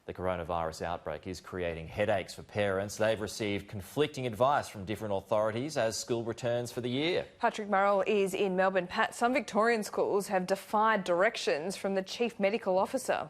The coronavirus outbreak is creating headaches for parents. They've received conflicting advice from different authorities as school returns for the year. Patrick Murrell is in Melbourne. Pat, some Victorian schools have defied directions from the Chief Medical Officer.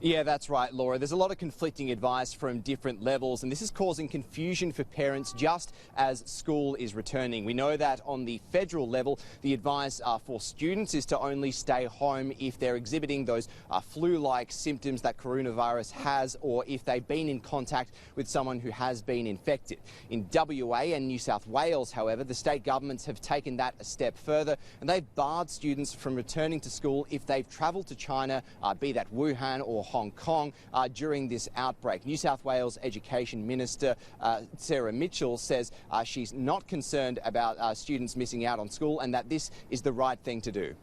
Yeah, that's right, Laura. There's a lot of conflicting advice from different levels, and this is causing confusion for parents just as school is returning. We know that on the federal level, the advice for students is to only stay home if they're exhibiting those flu-like symptoms that coronavirus has, or if they've been in contact with someone who has been infected. In WA and New South Wales, however, the state governments have taken that a step further, and they've barred students from returning to school if they've travelled to China, be that Wuhan or Hong Kong, during this outbreak. New South Wales Education Minister Sarah Mitchell says she's not concerned about students missing out on school and that this is the right thing to do.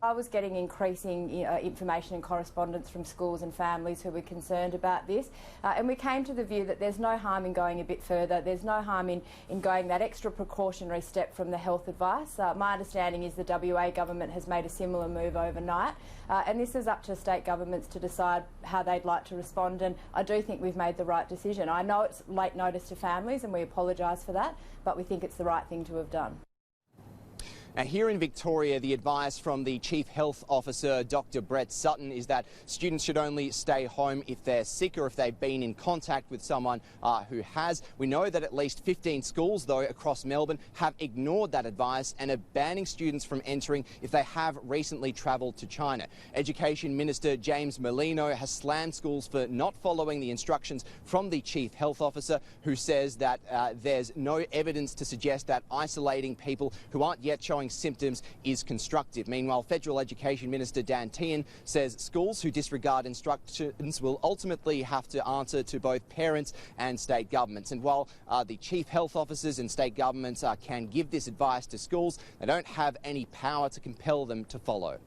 I was getting increasing information and correspondence from schools and families who were concerned about this, and we came to the view that there's no harm in going a bit further. There's no harm in going that extra precautionary step from the health advice. My understanding is the WA government has made a similar move overnight, and this is up to state governments to decide how they'd like to respond, and I do think we've made the right decision. I know it's late notice to families and we apologise for that, but we think it's the right thing to have done. Now, here in Victoria, the advice from the Chief Health Officer, Dr. Brett Sutton, is that students should only stay home if they're sick or if they've been in contact with someone who has. We know that at least 15 schools, though, across Melbourne have ignored that advice and are banning students from entering if they have recently travelled to China. Education Minister James Merlino has slammed schools for not following the instructions from the Chief Health Officer, who says that there's no evidence to suggest that isolating people who aren't yet showing symptoms is constructive. Meanwhile, Federal Education Minister Dan Tehan says schools who disregard instructions will ultimately have to answer to both parents and state governments. And while the chief health officers and state governments can give this advice to schools, they don't have any power to compel them to follow.